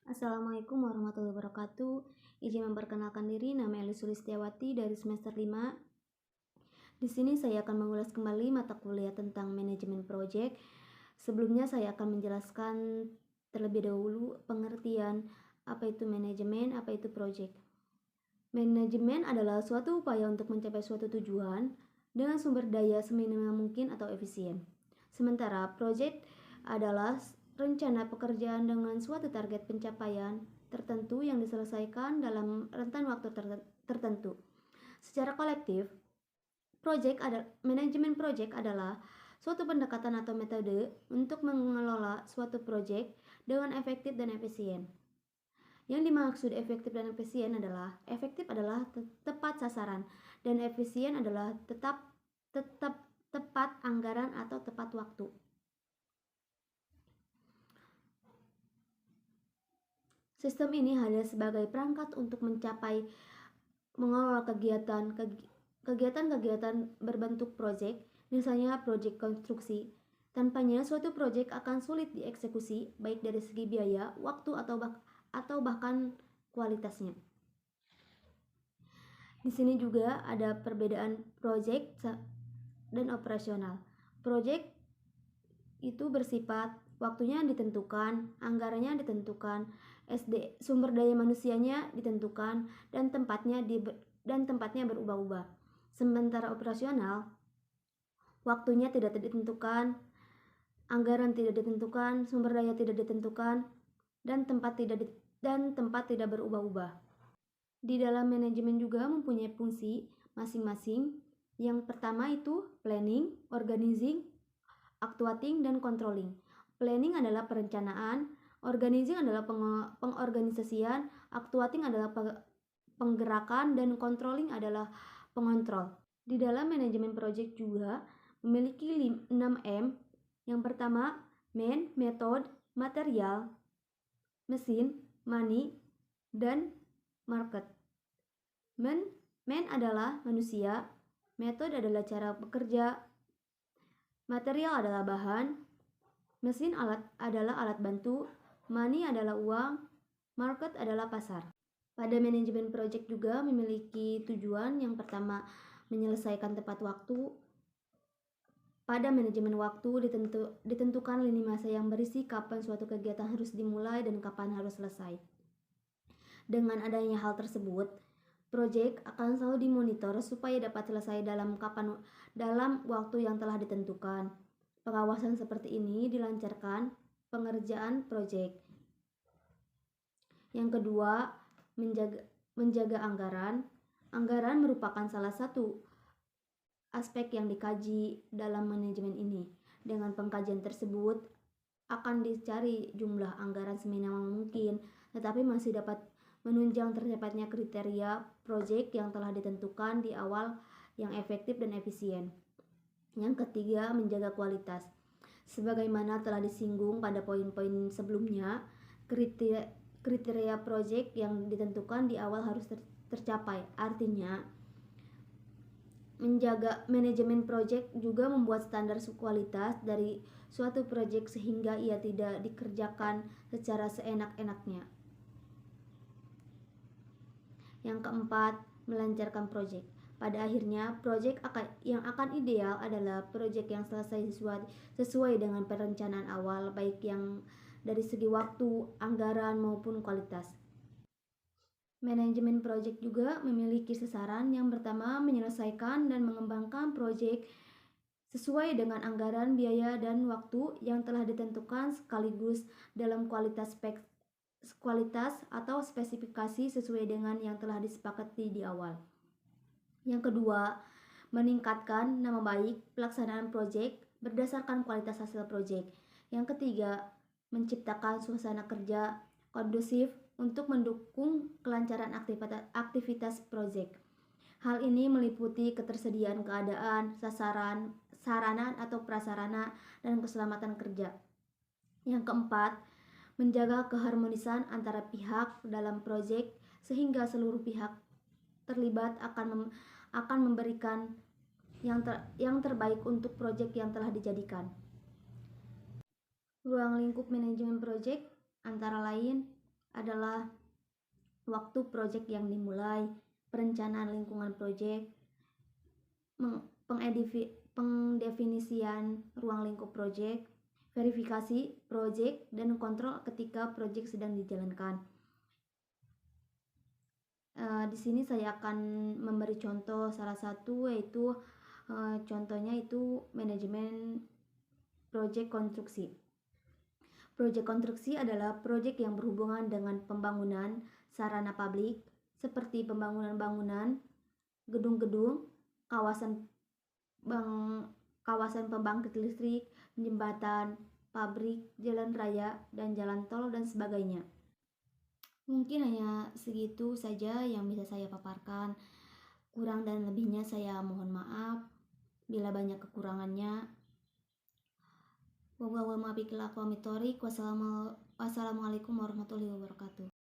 Assalamualaikum warahmatullahi wabarakatuh. Izin memperkenalkan diri, nama Eli Sulistiawati dari semester 5. Di sini saya akan mengulas kembali mata kuliah tentang manajemen proyek. Sebelumnya saya akan menjelaskan terlebih dahulu pengertian apa itu manajemen, apa itu proyek. Manajemen adalah suatu upaya untuk mencapai suatu tujuan dengan sumber daya seminimal mungkin atau efisien. Sementara proyek adalah rencana pekerjaan dengan suatu target pencapaian tertentu yang diselesaikan dalam rentan waktu tertentu. Secara kolektif, manajemen proyek adalah suatu pendekatan atau metode untuk mengelola suatu proyek dengan efektif dan efisien. Yang dimaksud efektif dan efisien adalah efektif adalah tepat sasaran dan efisien adalah tepat anggaran atau tepat waktu. Sistem ini hanya sebagai perangkat untuk mengelola kegiatan berbentuk proyek, misalnya proyek konstruksi. Tanpanya suatu proyek akan sulit dieksekusi baik dari segi biaya, waktu atau bahkan kualitasnya. Di sini juga ada perbedaan proyek dan operasional. Proyek itu bersifat waktunya ditentukan, anggarannya ditentukan, sumber daya manusianya ditentukan, dan tempatnya berubah-ubah. Sementara operasional, waktunya tidak ditentukan, anggaran tidak ditentukan, sumber daya tidak ditentukan, dan tempat tidak berubah-ubah. Di dalam manajemen juga mempunyai fungsi masing-masing. Yang pertama itu planning, organizing, actuating, dan controlling. Planning adalah perencanaan, organizing adalah pengorganisasian, actuating adalah penggerakan, dan controlling adalah pengontrol. Di dalam manajemen project juga memiliki 6M. Yang pertama, man, method, material, mesin, money, dan market. Man adalah manusia, metode adalah cara bekerja, material adalah bahan, mesin adalah alat bantu, money adalah uang, market adalah pasar. Pada manajemen project juga memiliki tujuan. Yang pertama, menyelesaikan tepat waktu. Pada manajemen waktu ditentukan lini masa yang berisi kapan suatu kegiatan harus dimulai dan kapan harus selesai. Dengan adanya hal tersebut, proyek akan selalu dimonitor supaya dapat selesai dalam waktu yang telah ditentukan. Pengawasan seperti ini dilancarkan pengerjaan proyek. Yang kedua, menjaga anggaran. Anggaran merupakan salah satu aspek yang dikaji dalam manajemen ini. Dengan pengkajian tersebut akan dicari jumlah anggaran seminimal mungkin, tetapi masih dapat menunjang tercapainya kriteria proyek yang telah ditentukan di awal yang efektif dan efisien. Yang ketiga, menjaga kualitas. Sebagaimana telah disinggung pada poin-poin sebelumnya, kriteria proyek yang ditentukan di awal harus tercapai. Artinya, menjaga manajemen proyek juga membuat standar kualitas dari suatu proyek sehingga ia tidak dikerjakan secara seenak-enaknya. Yang keempat, melancarkan proyek. Pada akhirnya, proyek yang akan ideal adalah proyek yang selesai sesuai dengan perencanaan awal, baik yang dari segi waktu, anggaran, maupun kualitas. Manajemen proyek juga memiliki sasaran. Yang pertama, menyelesaikan dan mengembangkan proyek sesuai dengan anggaran, biaya, dan waktu yang telah ditentukan sekaligus dalam kualitas atau spesifikasi sesuai dengan yang telah disepakati di awal. Yang kedua, meningkatkan nama baik pelaksanaan proyek berdasarkan kualitas hasil proyek. Yang ketiga, menciptakan suasana kerja kondusif untuk mendukung kelancaran aktivitas proyek. Hal ini meliputi ketersediaan keadaan, sarana atau prasarana, dan keselamatan kerja. Yang keempat, menjaga keharmonisan antara pihak dalam proyek sehingga seluruh pihak terlibat akan memberikan yang terbaik untuk proyek yang telah dijadikan. Ruang lingkup manajemen proyek antara lain adalah waktu proyek yang dimulai, perencanaan lingkungan proyek, pendefinisian ruang lingkup proyek, verifikasi proyek, dan kontrol ketika proyek sedang dijalankan. Di sini saya akan memberi contoh salah satu, yaitu contohnya itu manajemen proyek konstruksi. Proyek konstruksi adalah proyek yang berhubungan dengan pembangunan sarana publik seperti pembangunan bangunan, gedung-gedung, kawasan pembangkit listrik, jembatan, pabrik, jalan raya, dan jalan tol, dan sebagainya. Mungkin hanya segitu saja yang bisa saya paparkan. Kurang dan lebihnya saya mohon maaf. Bila banyak kekurangannya, wassalamualaikum warahmatullahi wabarakatuh.